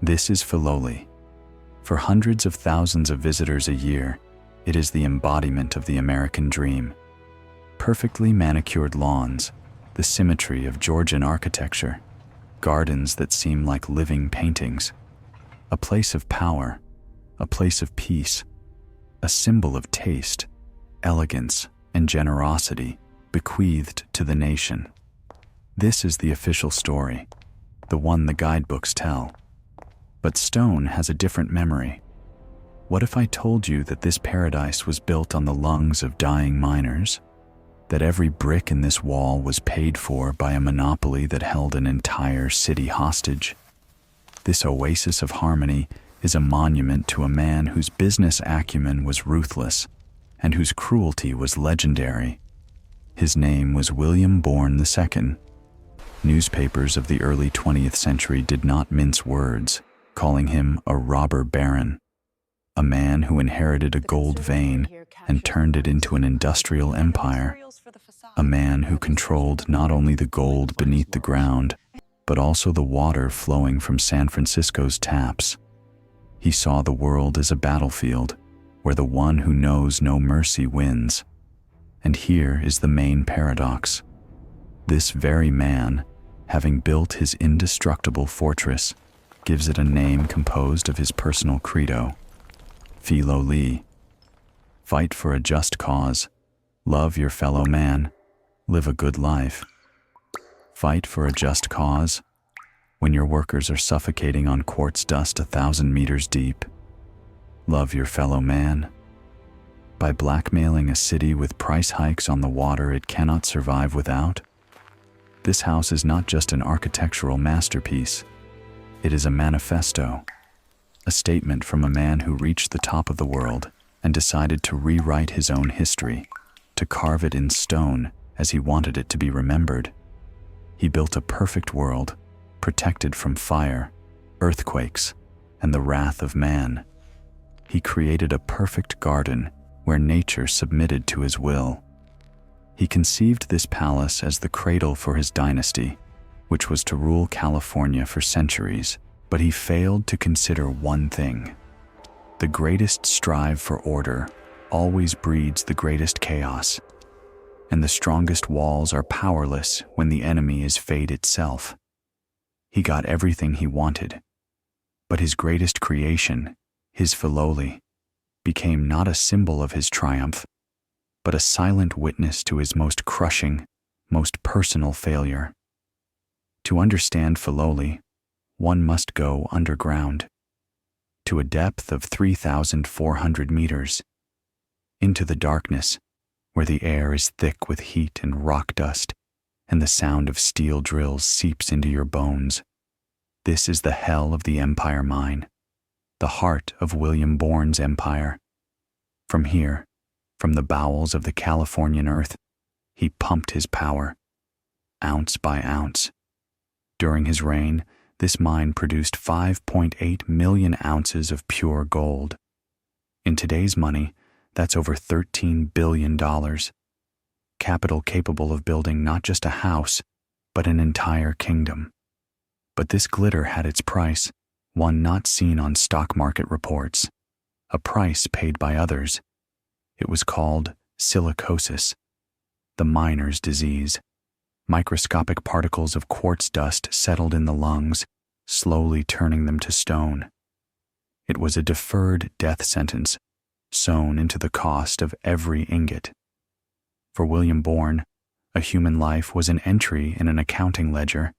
This is Filoli. For hundreds of thousands of visitors a year, it is the embodiment of the American dream. Perfectly manicured lawns, the symmetry of Georgian architecture, gardens that seem like living paintings, a place of power, a place of peace, a symbol of taste, elegance, and generosity bequeathed to the nation. This is the official story, the one the guidebooks tell. But stone has a different memory. What if I told you that this paradise was built on the lungs of dying miners? That every brick in this wall was paid for by a monopoly that held an entire city hostage? This oasis of harmony is a monument to a man whose business acumen was ruthless and whose cruelty was legendary. His name was William Bourn II. Newspapers of the early 20th century did not mince words, calling him a robber baron, a man who inherited a gold vein and turned it into an industrial empire, a man who controlled not only the gold beneath the ground, but also the water flowing from San Francisco's taps. He saw the world as a battlefield where the one who knows no mercy wins. And here is the main paradox. This very man, having built his indestructible fortress, gives it a name composed of his personal credo, Filoli. Fight for a just cause, love your fellow man, live a good life. Fight for a just cause when your workers are suffocating on quartz dust 1,000 meters deep. Love your fellow man. By blackmailing a city with price hikes on the water it cannot survive without. This house is not just an architectural masterpiece. It is a manifesto, a statement from a man who reached the top of the world and decided to rewrite his own history, to carve it in stone as he wanted it to be remembered. He built a perfect world, protected from fire, earthquakes, and the wrath of man. He created a perfect garden where nature submitted to his will. He conceived this palace as the cradle for his dynasty, which was to rule California for centuries, but he failed to consider one thing. The greatest strive for order always breeds the greatest chaos, and the strongest walls are powerless when the enemy is fate itself. He got everything he wanted, but his greatest creation, his Filoli, became not a symbol of his triumph, but a silent witness to his most crushing, most personal failure. To understand Filoli, one must go underground, to a depth of 3,400 meters, into the darkness where the air is thick with heat and rock dust, and the sound of steel drills seeps into your bones. This is the hell of the Empire Mine, the heart of William Bourn's empire. From here, from the bowels of the Californian earth, he pumped his power, ounce by ounce. During his reign, this mine produced 5.8 million ounces of pure gold. In today's money, that's over $13 billion. Capital capable of building not just a house, but an entire kingdom. But this glitter had its price, one not seen on stock market reports, a price paid by others. It was called silicosis, the miner's disease. Microscopic particles of quartz dust settled in the lungs, slowly turning them to stone. It was a deferred death sentence, sewn into the cost of every ingot. For William Bourn, a human life was an entry in an accounting ledger,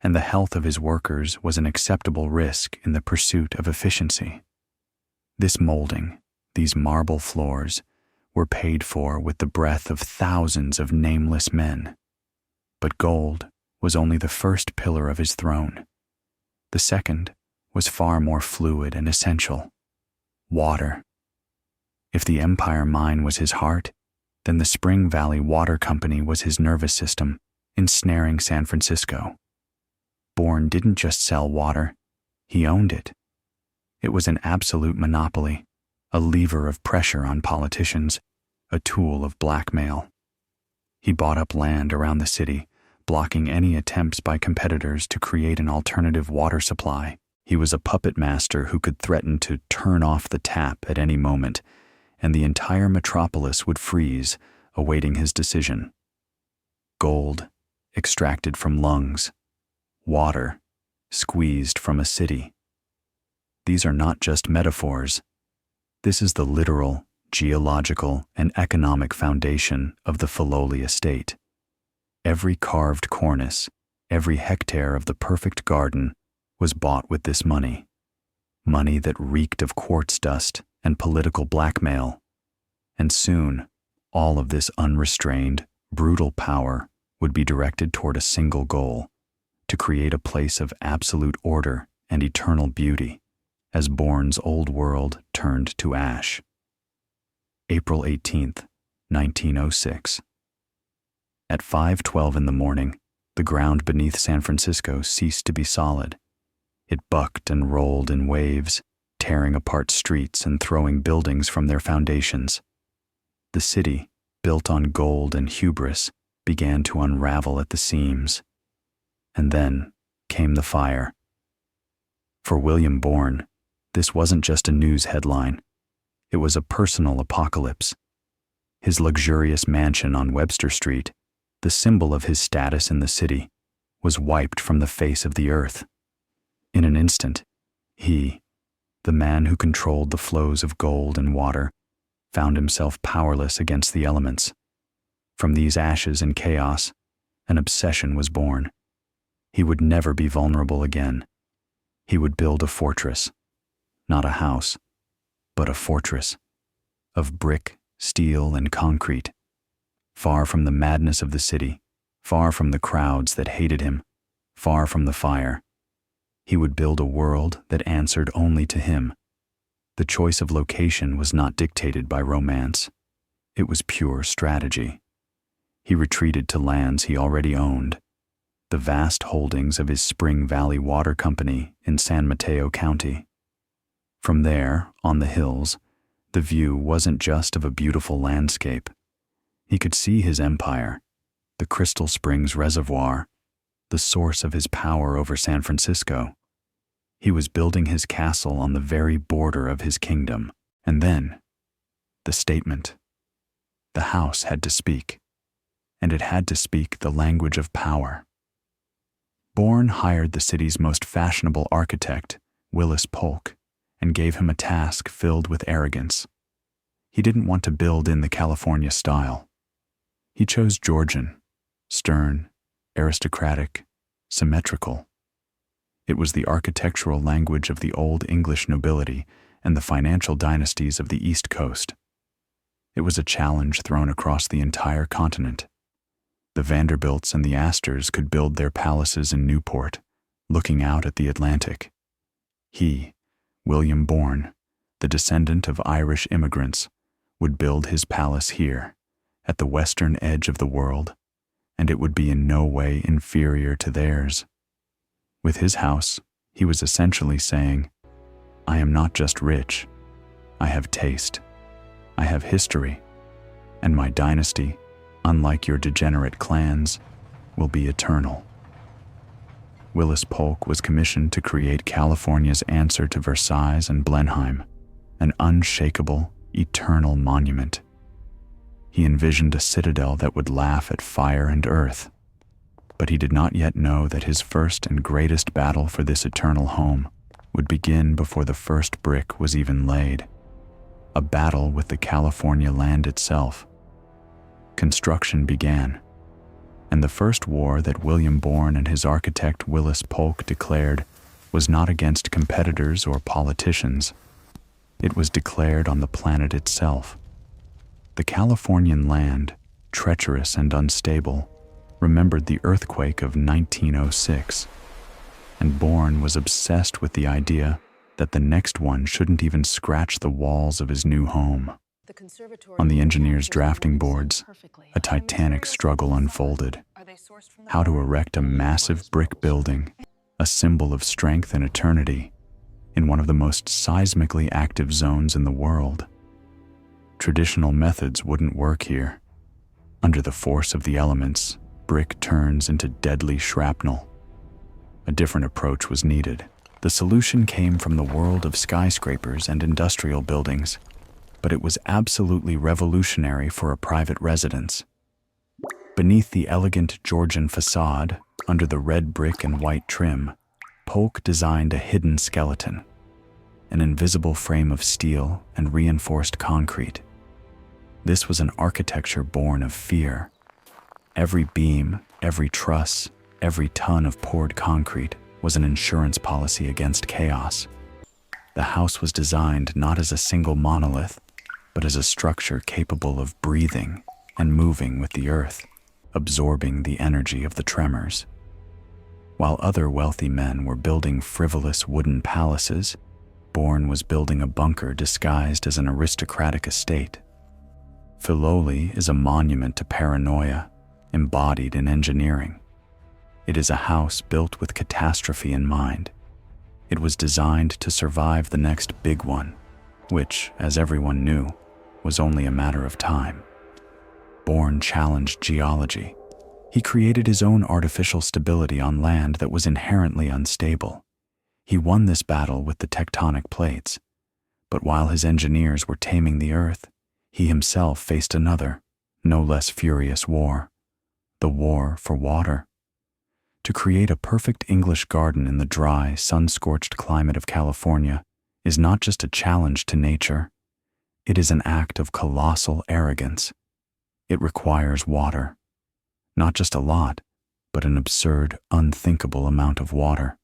and the health of his workers was an acceptable risk in the pursuit of efficiency. This molding, these marble floors, were paid for with the breath of thousands of nameless men. But gold was only the first pillar of his throne. The second was far more fluid and essential: water. If the Empire Mine was his heart, then the Spring Valley Water Company was his nervous system, ensnaring San Francisco. Bourn didn't just sell water, he owned it. It was an absolute monopoly, a lever of pressure on politicians, a tool of blackmail. He bought up land around the city, blocking any attempts by competitors to create an alternative water supply. He was a puppet master who could threaten to turn off the tap at any moment, and the entire metropolis would freeze, awaiting his decision. Gold, extracted from lungs. Water, squeezed from a city. These are not just metaphors. This is the literal, geological, and economic foundation of the Filoli estate. Every carved cornice, every hectare of the perfect garden was bought with this money. Money that reeked of quartz dust and political blackmail. And soon, all of this unrestrained, brutal power would be directed toward a single goal: to create a place of absolute order and eternal beauty, as Bourn's old world turned to ash. April 18th, 1906. At 5:12 in the morning, the ground beneath San Francisco ceased to be solid. It bucked and rolled in waves, tearing apart streets and throwing buildings from their foundations. The city, built on gold and hubris, began to unravel at the seams. And then came the fire. For William Bourn, this wasn't just a news headline. It was a personal apocalypse. His luxurious mansion on Webster Street, the symbol of his status in the city, was wiped from the face of the earth. In an instant, he, the man who controlled the flows of gold and water, found himself powerless against the elements. From these ashes and chaos, an obsession was born. He would never be vulnerable again. He would build a fortress, not a house, but a fortress, of brick, steel, and concrete, far from the madness of the city, far from the crowds that hated him, far from the fire. He would build a world that answered only to him. The choice of location was not dictated by romance. It was pure strategy. He retreated to lands he already owned, the vast holdings of his Spring Valley Water Company in San Mateo County. From there, on the hills, the view wasn't just of a beautiful landscape. He could see his empire, the Crystal Springs Reservoir, the source of his power over San Francisco. He was building his castle on the very border of his kingdom. And then, the statement. The house had to speak, and it had to speak the language of power. Bourn hired the city's most fashionable architect, Willis Polk, and gave him a task filled with arrogance. He didn't want to build in the California style. He chose Georgian, stern, aristocratic, symmetrical. It was the architectural language of the Old English nobility and the financial dynasties of the East Coast. It was a challenge thrown across the entire continent. The Vanderbilts and the Astors could build their palaces in Newport, looking out at the Atlantic. He, William Bourn, the descendant of Irish immigrants, would build his palace here, at the western edge of the world, and it would be in no way inferior to theirs. With his house, he was essentially saying, I am not just rich, I have taste, I have history, and my dynasty, unlike your degenerate clans, will be eternal. Willis Polk was commissioned to create California's answer to Versailles and Blenheim, an unshakable, eternal monument. He envisioned a citadel that would laugh at fire and earth, but he did not yet know that his first and greatest battle for this eternal home would begin before the first brick was even laid, a battle with the California land itself. Construction began, and the first war that William Bourn and his architect Willis Polk declared was not against competitors or politicians. It was declared on the planet itself. The Californian land, treacherous and unstable, remembered the earthquake of 1906, and Bourn was obsessed with the idea that the next one shouldn't even scratch the walls of his new home. On the engineers' drafting boards, a titanic struggle unfolded. How to erect a massive brick building, a symbol of strength and eternity, in one of the most seismically active zones in the world. Traditional methods wouldn't work here. Under the force of the elements, brick turns into deadly shrapnel. A different approach was needed, The solution came from the world of skyscrapers and industrial buildings, but it was absolutely revolutionary for a private residence. Beneath the elegant Georgian facade, under the red brick and white trim, Polk designed a hidden skeleton, an invisible frame of steel and reinforced concrete. This was an architecture born of fear. Every beam, every truss, every ton of poured concrete was an insurance policy against chaos. The house was designed not as a single monolith, but as a structure capable of breathing and moving with the earth, absorbing the energy of the tremors. While other wealthy men were building frivolous wooden palaces, Bourn was building a bunker disguised as an aristocratic estate. Filoli is a monument to paranoia, embodied in engineering. It is a house built with catastrophe in mind. It was designed to survive the next big one, which, as everyone knew, was only a matter of time. Bourn challenged geology. He created his own artificial stability on land that was inherently unstable. He won this battle with the tectonic plates. But while his engineers were taming the earth, he himself faced another, no less furious war: the war for water. To create a perfect English garden in the dry, sun-scorched climate of California is not just a challenge to nature. It is an act of colossal arrogance. It requires water. Not just a lot, but an absurd, unthinkable amount of water.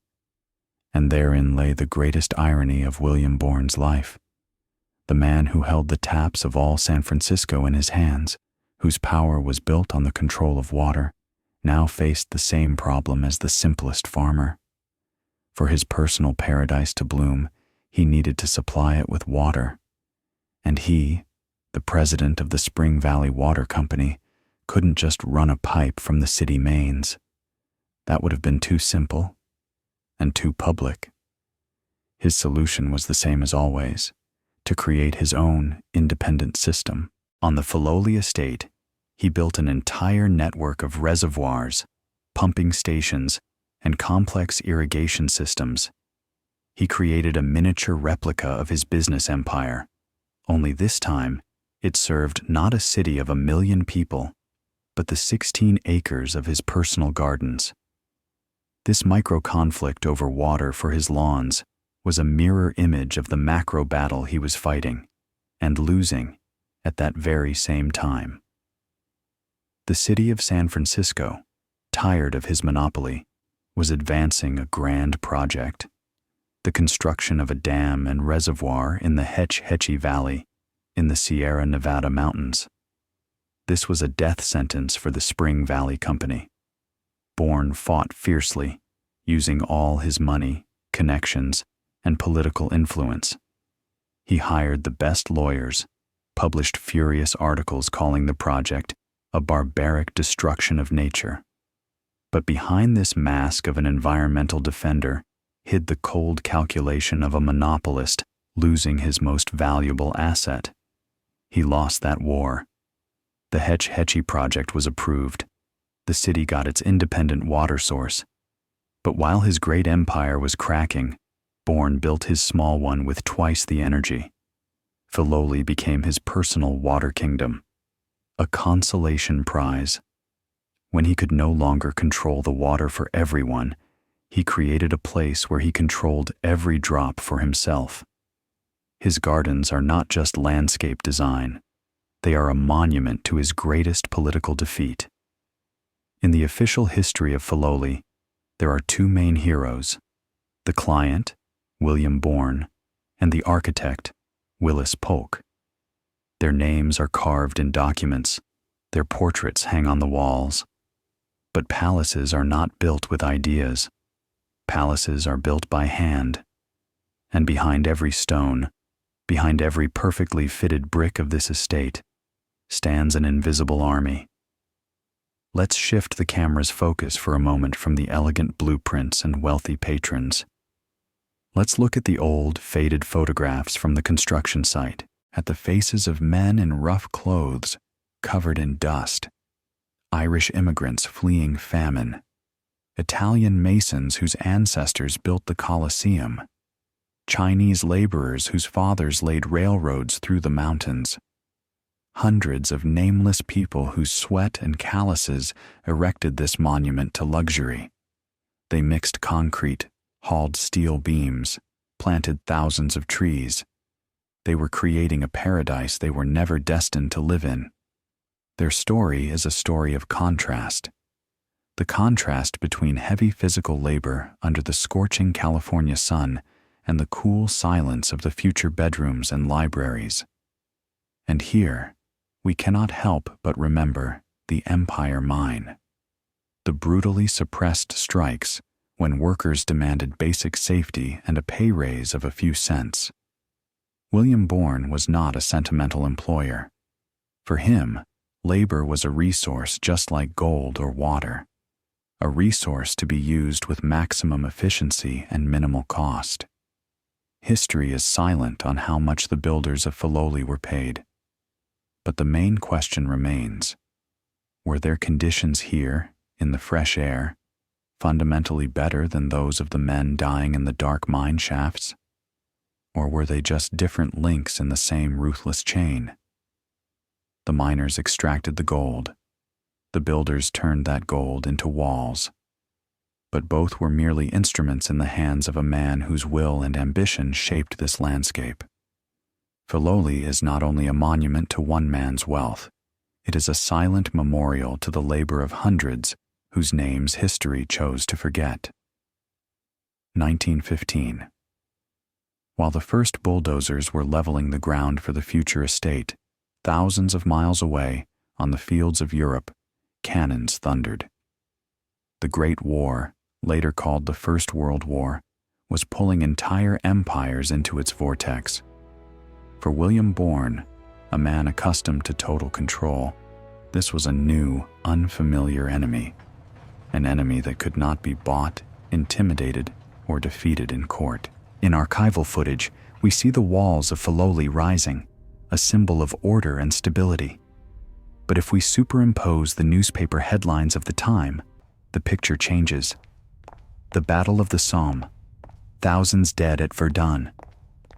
And therein lay the greatest irony of William Bourn's life. The man who held the taps of all San Francisco in his hands, whose power was built on the control of water, now faced the same problem as the simplest farmer. For his personal paradise to bloom, he needed to supply it with water. And he, the president of the Spring Valley Water Company, couldn't just run a pipe from the city mains. That would have been too simple and too public. His solution was the same as always: to create his own independent system. On the Filoli estate, he built an entire network of reservoirs, pumping stations, and complex irrigation systems. He created a miniature replica of his business empire, only this time it served not a city of 1 million people, but the 16 acres of his personal gardens. This micro-conflict over water for his lawns was a mirror image of the macro battle he was fighting, and losing, at that very same time. The city of San Francisco, tired of his monopoly, was advancing a grand project: the construction of a dam and reservoir in the Hetch Hetchy Valley in the Sierra Nevada mountains. This was a death sentence for the Spring Valley Company. Bourn fought fiercely, using all his money, connections, and political influence. He hired the best lawyers, published furious articles calling the project a barbaric destruction of nature. But behind this mask of an environmental defender hid the cold calculation of a monopolist losing his most valuable asset. He lost that war. The Hetch Hetchy project was approved. The city got its independent water source. But while his great empire was cracking, Bourn built his small one with twice the energy. Filoli became his personal water kingdom, a consolation prize. When he could no longer control the water for everyone, he created a place where he controlled every drop for himself. His gardens are not just landscape design. They are a monument to his greatest political defeat. In the official history of Filoli, there are two main heroes: the client, William Bourn, and the architect, Willis Polk. Their names are carved in documents. Their portraits hang on the walls. But palaces are not built with ideas. Palaces are built by hand. And behind every stone, behind every perfectly fitted brick of this estate, stands an invisible army. Let's shift the camera's focus for a moment from the elegant blueprints and wealthy patrons. Let's look at the old, faded photographs from the construction site, at the faces of men in rough clothes, covered in dust. Irish immigrants fleeing famine. Italian masons whose ancestors built the Colosseum, Chinese laborers whose fathers laid railroads through the mountains, hundreds of nameless people whose sweat and calluses erected this monument to luxury. They mixed concrete, hauled steel beams, planted thousands of trees. They were creating a paradise they were never destined to live in. Their story is a story of contrast. The contrast between heavy physical labor under the scorching California sun and the cool silence of the future bedrooms and libraries. And here, we cannot help but remember the Empire Mine. The brutally suppressed strikes when workers demanded basic safety and a pay raise of a few cents. William Bourn was not a sentimental employer. For him, labor was a resource just like gold or water, a resource to be used with maximum efficiency and minimal cost. History is silent on how much the builders of Filoli were paid. But the main question remains: were their conditions here, in the fresh air, fundamentally better than those of the men dying in the dark mine shafts? Or were they just different links in the same ruthless chain? The miners extracted the gold. The builders turned that gold into walls. But both were merely instruments in the hands of a man whose will and ambition shaped this landscape. Filoli is not only a monument to one man's wealth, it is a silent memorial to the labor of hundreds whose names history chose to forget. 1915. While the first bulldozers were leveling the ground for the future estate, thousands of miles away, on the fields of Europe, cannons thundered. The Great War, later called the First World War, was pulling entire empires into its vortex. For William Bourn, a man accustomed to total control, this was a new, unfamiliar enemy, an enemy that could not be bought, intimidated, or defeated in court. In archival footage, we see the walls of Filoli rising, a symbol of order and stability. But if we superimpose the newspaper headlines of the time, the picture changes. The Battle of the Somme, thousands dead at Verdun.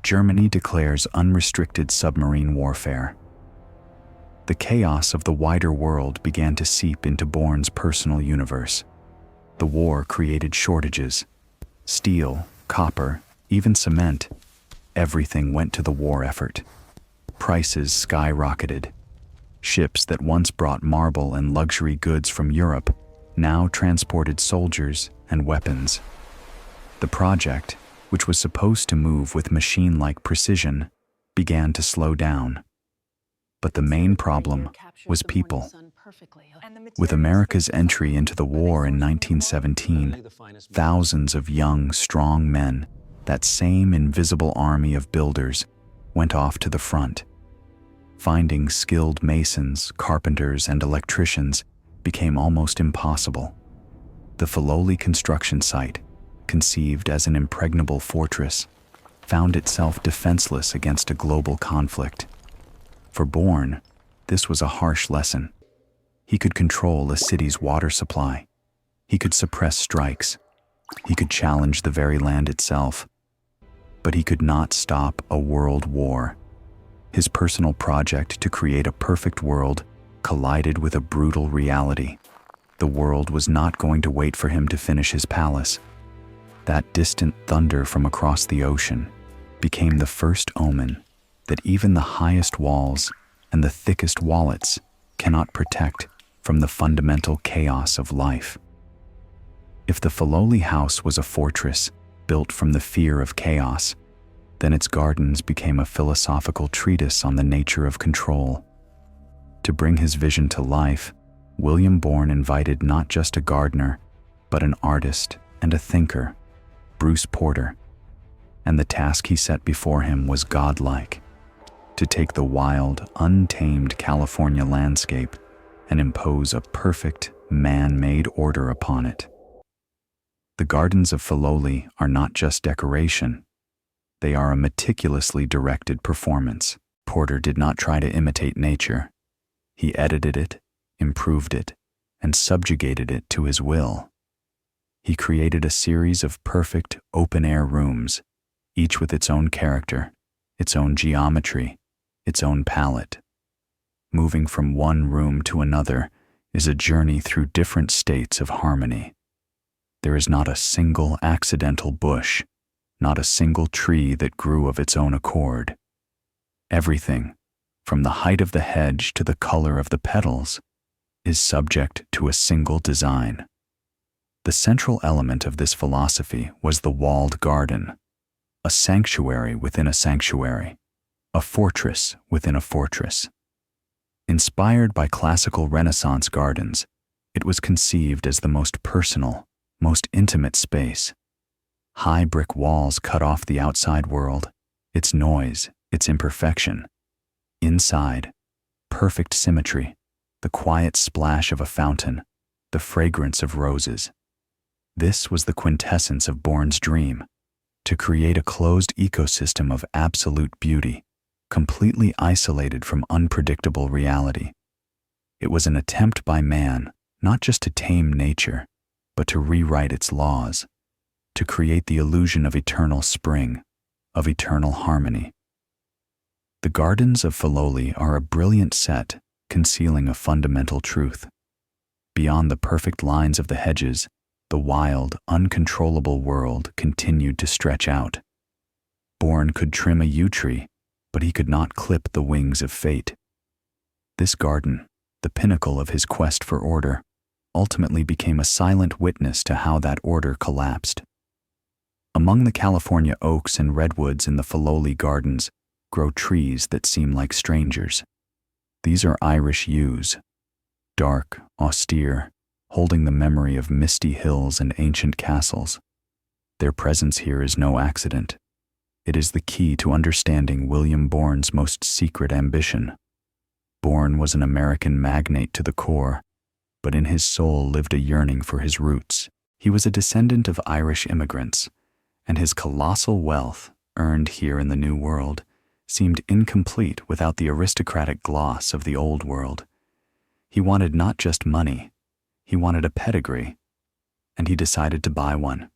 Germany declares unrestricted submarine warfare. The chaos of the wider world began to seep into Bourne's personal universe. The war created shortages. Steel, copper, even cement. Everything went to the war effort. Prices skyrocketed. Ships that once brought marble and luxury goods from Europe now transported soldiers and weapons. The project, which was supposed to move with machine-like precision, began to slow down. But the main problem was people. With America's entry into the war in 1917, thousands of young, strong men, that same invisible army of builders, went off to the front. Finding skilled masons, carpenters, and electricians became almost impossible. The Filoli construction site, conceived as an impregnable fortress, found itself defenseless against a global conflict. For Bourn, this was a harsh lesson. He could control a city's water supply. He could suppress strikes. He could challenge the very land itself. But he could not stop a world war. His personal project to create a perfect world collided with a brutal reality. The world was not going to wait for him to finish his palace. That distant thunder from across the ocean became the first omen that even the highest walls and the thickest wallets cannot protect from the fundamental chaos of life. If the Filoli house was a fortress built from the fear of chaos, then its gardens became a philosophical treatise on the nature of control. To bring his vision to life, William Bourn invited not just a gardener, but an artist and a thinker, Bruce Porter, and the task he set before him was godlike: to take the wild, untamed California landscape and impose a perfect, man-made order upon it. The gardens of Filoli are not just decoration. They are a meticulously directed performance. Porter did not try to imitate nature. He edited it, improved it, and subjugated it to his will. He created a series of perfect open-air rooms, each with its own character, its own geometry, its own palette. Moving from one room to another is a journey through different states of harmony. There is not a single accidental bush, not a single tree that grew of its own accord. Everything, from the height of the hedge to the color of the petals, is subject to a single design. The central element of this philosophy was the walled garden, a sanctuary within a sanctuary, a fortress within a fortress. Inspired by classical Renaissance gardens, it was conceived as the most personal, most intimate space. High brick walls cut off the outside world, its noise, its imperfection. Inside, perfect symmetry, the quiet splash of a fountain, the fragrance of roses. This was the quintessence of Bourne's dream, to create a closed ecosystem of absolute beauty, completely isolated from unpredictable reality. It was an attempt by man not just to tame nature, but to rewrite its laws, to create the illusion of eternal spring, of eternal harmony. The gardens of Filoli are a brilliant set concealing a fundamental truth. Beyond the perfect lines of the hedges, the wild, uncontrollable world continued to stretch out. Bourn could trim a yew tree, but he could not clip the wings of fate. This garden, the pinnacle of his quest for order, ultimately became a silent witness to how that order collapsed. Among the California oaks and redwoods in the Filoli gardens grow trees that seem like strangers. These are Irish yews, dark, austere, holding the memory of misty hills and ancient castles. Their presence here is no accident. It is the key to understanding William Bourne's most secret ambition. Bourne was an American magnate to the core, but in his soul lived a yearning for his roots. He was a descendant of Irish immigrants, and his colossal wealth, earned here in the New World, seemed incomplete without the aristocratic gloss of the Old World. He wanted not just money, he wanted a pedigree, and he decided to buy one.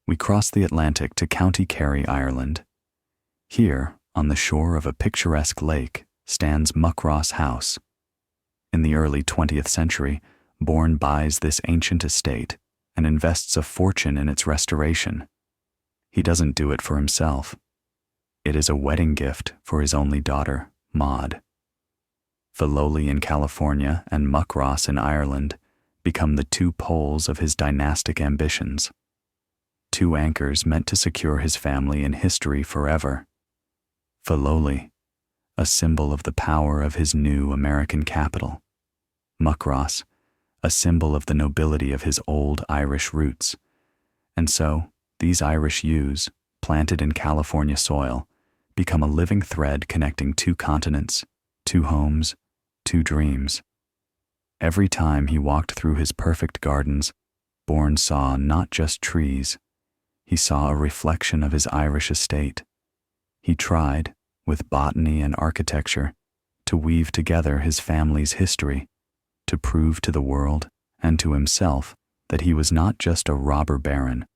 We crossed the Atlantic to County Kerry, Ireland. Here, on the shore of a picturesque lake, stands Muckross House. In the early 20th century, Bourne buys this ancient estate and invests a fortune in its restoration. He doesn't do it for himself. It is a wedding gift for his only daughter, Maud. Filoli in California and Muckross in Ireland become the two poles of his dynastic ambitions. Two anchors meant to secure his family in history forever. Filoli, a symbol of the power of his new American capital. Muckross, a symbol of the nobility of his old Irish roots. And so, these Irish yews, planted in California soil, become a living thread connecting two continents, two homes, two dreams. Every time he walked through his perfect gardens, Bourne saw not just trees. He saw a reflection of his Irish estate. He tried, with botany and architecture, to weave together his family's history, to prove to the world and to himself that he was not just a robber baron,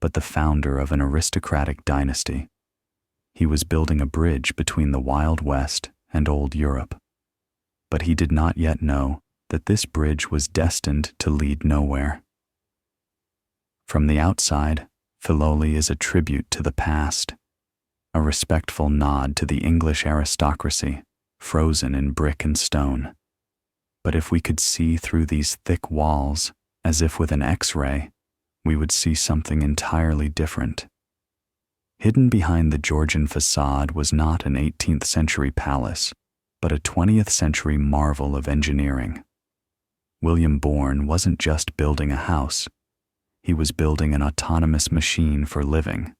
but the founder of an aristocratic dynasty. He was building a bridge between the Wild West and Old Europe. But he did not yet know that this bridge was destined to lead nowhere. From the outside, Filoli is a tribute to the past, a respectful nod to the English aristocracy, frozen in brick and stone. But if we could see through these thick walls, as if with an X-ray, we would see something entirely different. Hidden behind the Georgian facade was not an 18th century palace, but a 20th century marvel of engineering. William Bourne wasn't just building a house. He was building an autonomous machine for living.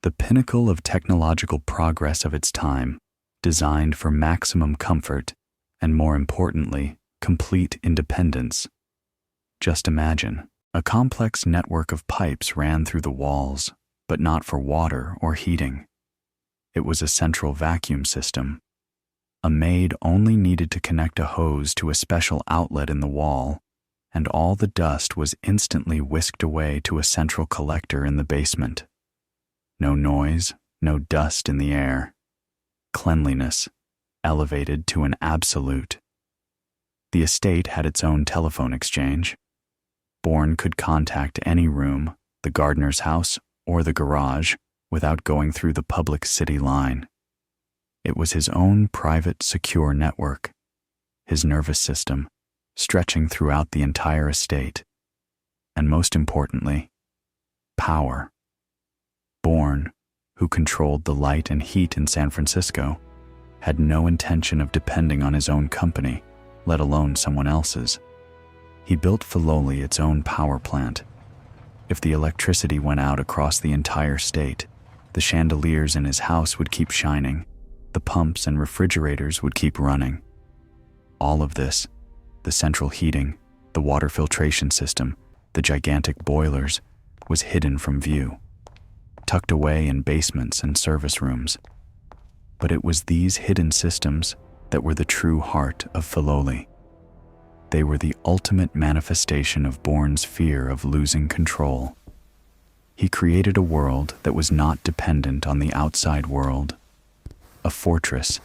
The pinnacle of technological progress of its time, designed for maximum comfort and, more importantly, complete independence. Just imagine, a complex network of pipes ran through the walls, but not for water or heating. It was a central vacuum system. A maid only needed to connect a hose to a special outlet in the wall, and all the dust was instantly whisked away to a central collector in the basement. No noise, no dust in the air. Cleanliness, elevated to an absolute. The estate had its own telephone exchange. Bourn could contact any room, the gardener's house, or the garage, without going through the public city line. It was his own private, secure network, his nervous system, stretching throughout the entire estate. And most importantly, power. Bourn, who controlled the light and heat in San Francisco, had no intention of depending on his own company, let alone someone else's. He built Filoli its own power plant. If the electricity went out across the entire state, the chandeliers in his house would keep shining, the pumps and refrigerators would keep running. All of this, the central heating, the water filtration system, the gigantic boilers, was hidden from view, tucked away in basements and service rooms. But it was these hidden systems that were the true heart of Filoli. They were the ultimate manifestation of Bourne's fear of losing control. He created a world that was not dependent on the outside world, a fortress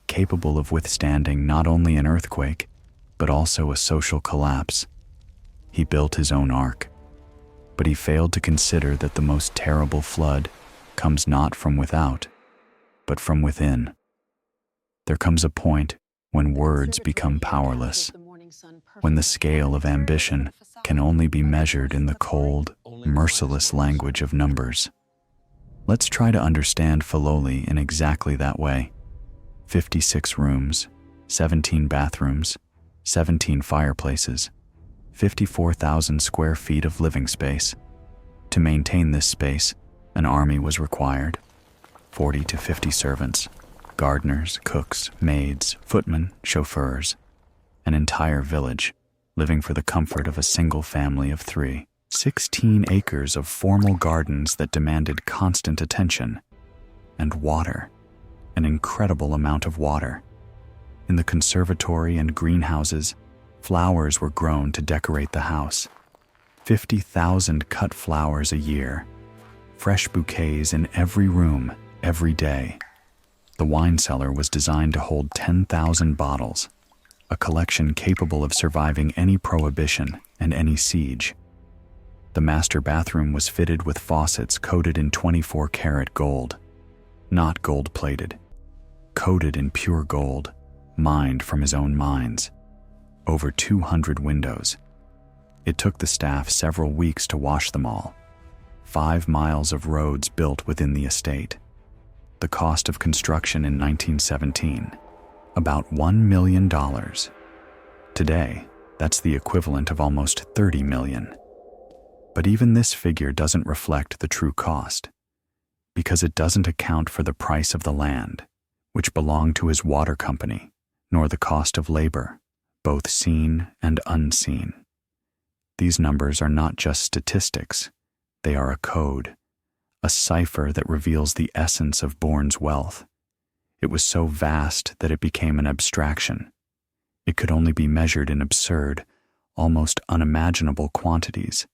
capable of withstanding not only an earthquake, but also a social collapse. He built his own ark, but he failed to consider that the most terrible flood comes not from without, but from within. There comes a point when words become powerless, when the scale of ambition can only be measured in the cold, merciless language of numbers. Let's try to understand Filoli in exactly that way. 56 rooms, 17 bathrooms, 17 fireplaces, 54,000 square feet of living space. To maintain this space, an army was required. 40 to 50 servants, gardeners, cooks, maids, footmen, chauffeurs. An entire village, living for the comfort of a single family of 3. 16 acres of formal gardens that demanded constant attention. And water, an incredible amount of water. In the conservatory and greenhouses, flowers were grown to decorate the house. 50,000 cut flowers a year. Fresh bouquets in every room, every day. The wine cellar was designed to hold 10,000 bottles, a collection capable of surviving any prohibition and any siege. The master bathroom was fitted with faucets coated in 24-karat gold, not gold-plated, coated in pure gold, mined from his own mines. Over 200 windows. It took the staff several weeks to wash them all. 5 miles of roads built within the estate. The cost of construction in 1917, about $1 million. Today, that's the equivalent of almost $30 million. But even this figure doesn't reflect the true cost, because it doesn't account for the price of the land, which belonged to his water company, nor the cost of labor, both seen and unseen. These numbers are not just statistics, they are a code, a cipher that reveals the essence of Bourne's wealth. It was so vast that it became an abstraction. It could only be measured in absurd, almost unimaginable quantities.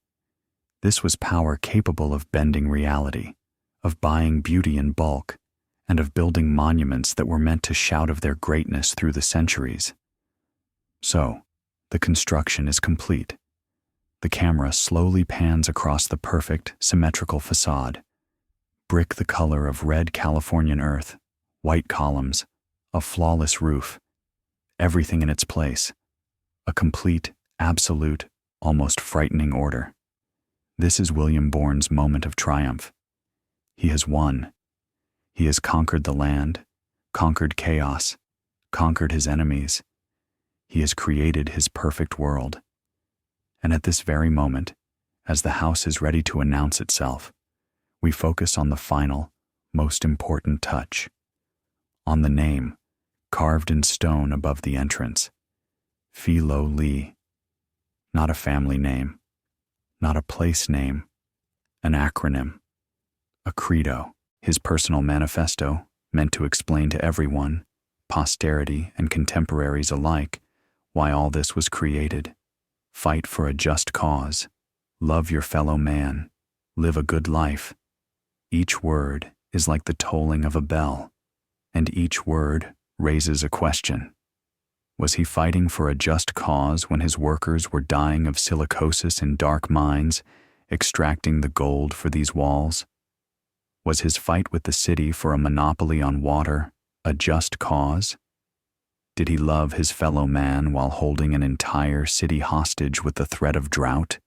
This was power capable of bending reality, of buying beauty in bulk, and of building monuments that were meant to shout of their greatness through the centuries. So, the construction is complete. The camera slowly pans across the perfect, symmetrical facade. Brick the color of red Californian earth, white columns, a flawless roof, everything in its place. A complete, absolute, almost frightening order. This is William Bourne's moment of triumph. He has won. He has conquered the land, conquered chaos, conquered his enemies. He has created his perfect world. And at this very moment, as the house is ready to announce itself, we focus on the final, most important touch. On the name, carved in stone above the entrance. Filoli. Not a family name, not a place name, an acronym, a credo, his personal manifesto meant to explain to everyone, posterity and contemporaries alike, why all this was created. fight for a just cause, love your fellow man, live a good life. Each word is like the tolling of a bell, and each word raises a question. Was he fighting for a just cause when his workers were dying of silicosis in dark mines, extracting the gold for these walls? Was his fight with the city for a monopoly on water a just cause? Did he love his fellow man while holding an entire city hostage with the threat of drought?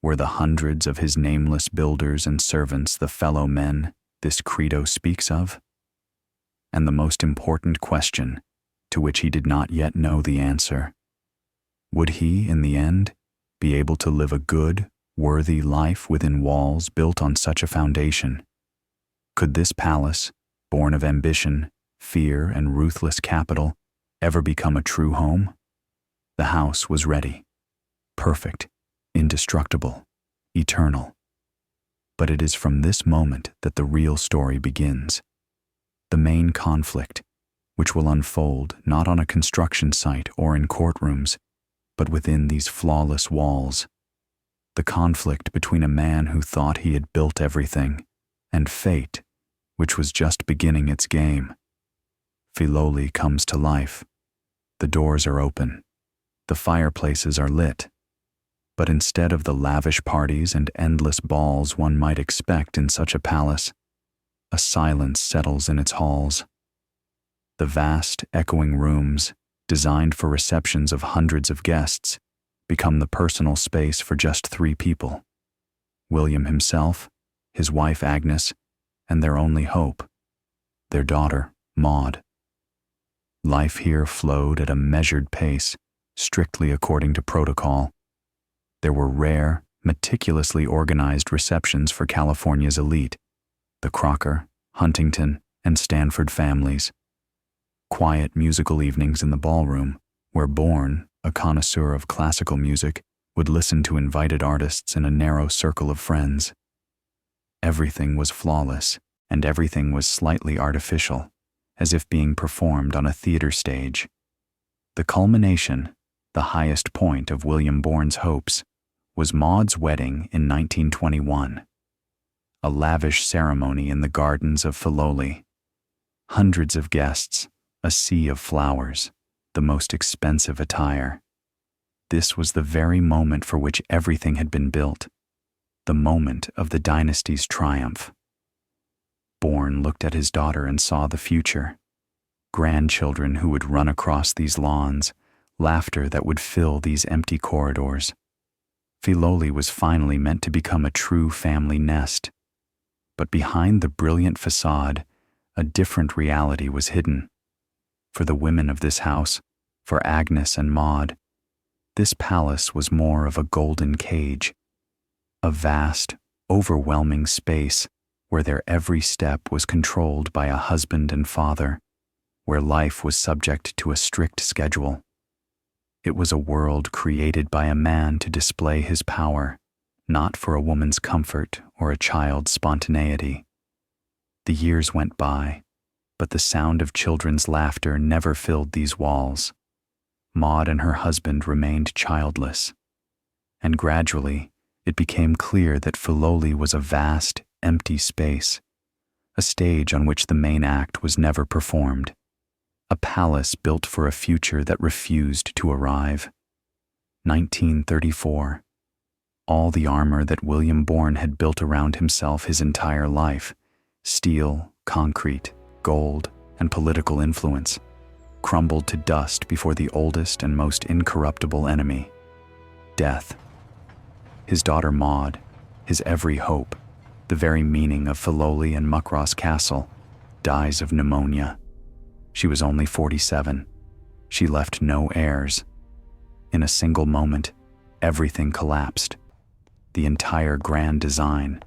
Were the hundreds of his nameless builders and servants the fellow men this credo speaks of? And the most important question, to which he did not yet know the answer: would he, in the end, be able to live a good, worthy life within walls built on such a foundation? Could this palace, born of ambition, fear, and ruthless capital, ever become a true home? The house was ready, perfect, indestructible, eternal. But it is from this moment that the real story begins. The main conflict, which will unfold not on a construction site or in courtrooms, but within these flawless walls. The conflict between a man who thought he had built everything and fate, which was just beginning its game. Filoli comes to life. The doors are open. The fireplaces are lit. But instead of the lavish parties and endless balls one might expect in such a palace, a silence settles in its halls. The vast, echoing rooms, designed for receptions of hundreds of guests, become the personal space for just 3 people: William himself, his wife Agnes, and their only hope, their daughter, Maud. Life here flowed at a measured pace, strictly according to protocol. There were rare, meticulously organized receptions for California's elite, the Crocker, Huntington, and Stanford families. Quiet musical evenings in the ballroom, where Bourn, a connoisseur of classical music, would listen to invited artists in a narrow circle of friends. Everything was flawless, and everything was slightly artificial, as if being performed on a theater stage. The culmination, the highest point of William Bourn's hopes, was Maud's wedding in 1921. A lavish ceremony in the gardens of Filoli. Hundreds of guests, a sea of flowers, the most expensive attire. This was the very moment for which everything had been built, the moment of the dynasty's triumph. Bourn looked at his daughter and saw the future. Grandchildren who would run across these lawns, laughter that would fill these empty corridors. Filoli was finally meant to become a true family nest. But behind the brilliant facade, a different reality was hidden. For the women of this house, for Agnes and Maud, this palace was more of a golden cage, a vast, overwhelming space where their every step was controlled by a husband and father, where life was subject to a strict schedule. It was a world created by a man to display his power, not for a woman's comfort or a child's spontaneity. The years went by, but the sound of children's laughter never filled these walls. Maud and her husband remained childless, and gradually it became clear that Filoli was a vast, empty space, a stage on which the main act was never performed, a palace built for a future that refused to arrive. 1934. All the armor that William Bourn had built around himself his entire life, steel, concrete, gold, and political influence, crumbled to dust before the oldest and most incorruptible enemy, death. His daughter Maud, his every hope, the very meaning of Filoli and Muckross Castle, dies of pneumonia. She was only 47. She left no heirs. In a single moment, everything collapsed. The entire grand design,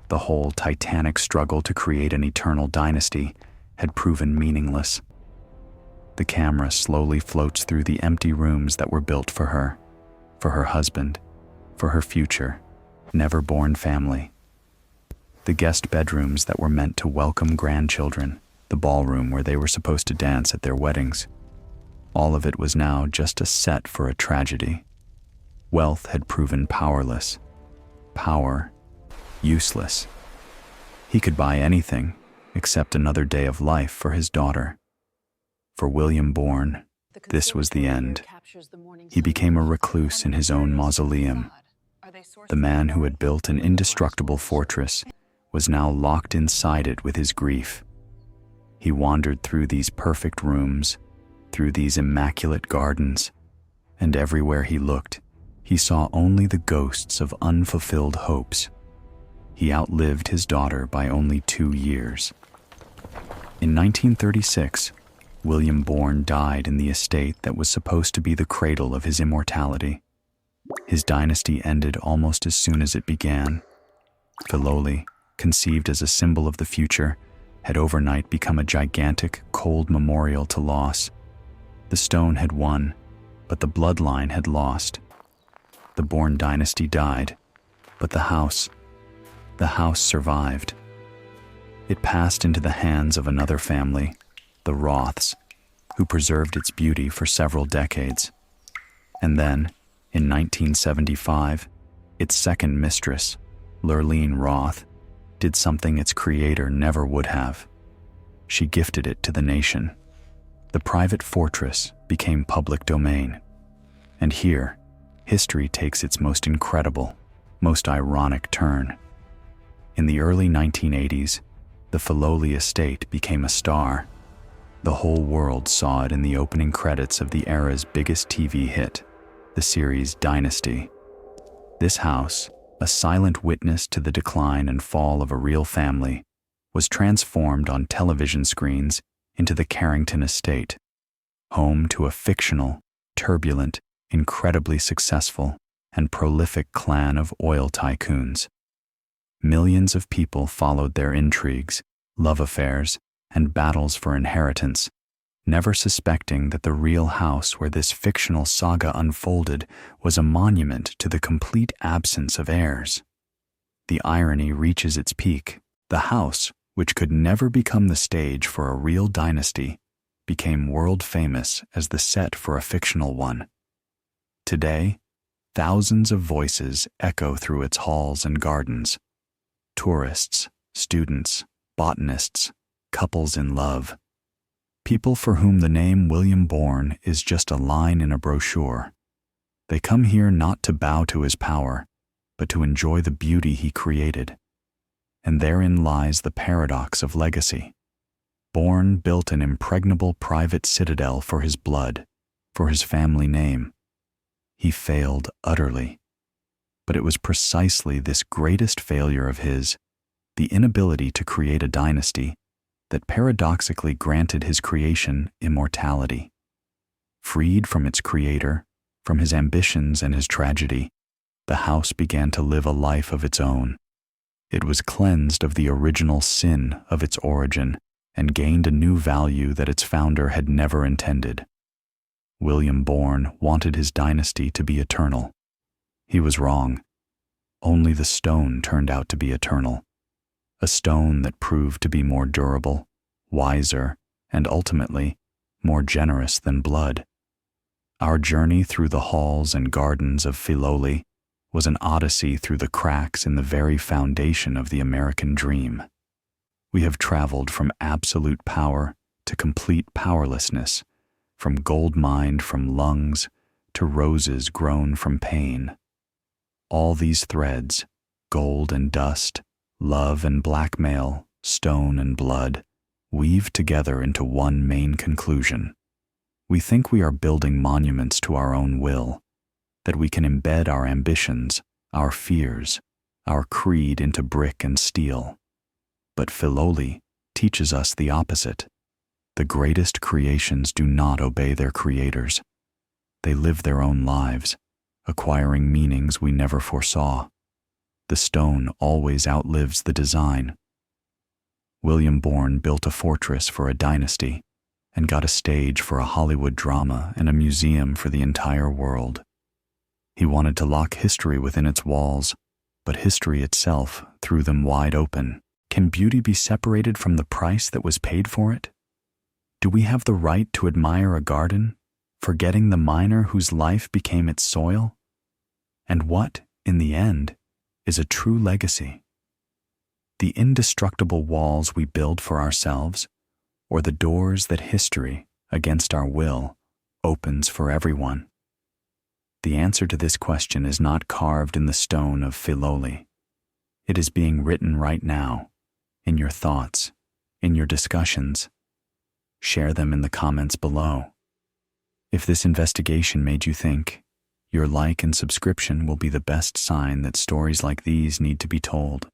the whole titanic struggle to create an eternal dynasty, had proven meaningless. The camera slowly floats through the empty rooms that were built for her husband, for her future, never-born family. The guest bedrooms that were meant to welcome grandchildren, the ballroom where they were supposed to dance at their weddings. All of it was now just a set for a tragedy, Wealth had proven powerless. Power, useless. He could buy anything except another day of life for his daughter. For William Bourn, this was the end. He became a recluse in his own mausoleum. The man who had built an indestructible fortress was now locked inside it with his grief. He wandered through these perfect rooms, through these immaculate gardens, and everywhere he looked, he saw only the ghosts of unfulfilled hopes. He outlived his daughter by only 2 years. In 1936, William Bourn died in the estate that was supposed to be the cradle of his immortality. His dynasty ended almost as soon as it began. Filoli, conceived as a symbol of the future, had overnight become a gigantic, cold memorial to loss. The stone had won, but the bloodline had lost. The Bourn dynasty died, but the house survived. It passed into the hands of another family, the Roths, who preserved its beauty for several decades. And then, in 1975, its second mistress, Lurleen Roth, did something its creator never would have. She gifted it to the nation. The private fortress became public domain. And here, history takes its most incredible, most ironic turn. In the early 1980s, the Filoli estate became a star. The whole world saw it in the opening credits of the era's biggest TV hit, the series Dynasty. This house, a silent witness to the decline and fall of a real family, was transformed on television screens into the Carrington estate, home to a fictional, turbulent, incredibly successful, and prolific clan of oil tycoons. Millions of people followed their intrigues, love affairs, and battles for inheritance, never suspecting that the real house where this fictional saga unfolded was a monument to the complete absence of heirs. The irony reaches its peak. The house, which could never become the stage for a real dynasty, became world famous as the set for a fictional one. Today, thousands of voices echo through its halls and gardens. Tourists, students, botanists, couples in love. People for whom the name William Bourn is just a line in a brochure. They come here not to bow to his power, but to enjoy the beauty he created. And therein lies the paradox of legacy. Bourn built an impregnable private citadel for his blood, for his family name. He failed utterly. But it was precisely this greatest failure of his, the inability to create a dynasty, that paradoxically granted his creation immortality. Freed from its creator, from his ambitions and his tragedy, the house began to live a life of its own. It was cleansed of the original sin of its origin and gained a new value that its founder had never intended. William Bourn wanted his dynasty to be eternal. He was wrong. Only the stone turned out to be eternal. A stone that proved to be more durable, wiser, and ultimately more generous than blood. Our journey through the halls and gardens of Filoli was an odyssey through the cracks in the very foundation of the American dream. We have traveled from absolute power to complete powerlessness, from gold mined from lungs to roses grown from pain. All these threads, gold and dust, love and blackmail, stone and blood, weave together into one main conclusion. We think we are building monuments to our own will, that we can embed our ambitions, our fears, our creed into brick and steel. But Filoli teaches us the opposite. The greatest creations do not obey their creators. They live their own lives, acquiring meanings we never foresaw. The stone always outlives the design. William Bourn built a fortress for a dynasty and got a stage for a Hollywood drama and a museum for the entire world. He wanted to lock history within its walls, but history itself threw them wide open. Can beauty be separated from the price that was paid for it? Do we have the right to admire a garden, forgetting the miner whose life became its soil? And what, in the end, is a true legacy? The indestructible walls we build for ourselves, or the doors that history, against our will, opens for everyone? The answer to this question is not carved in the stone of Filoli. It is being written right now, in your thoughts, in your discussions. Share them in the comments below. If this investigation made you think, your like and subscription will be the best sign that stories like these need to be told.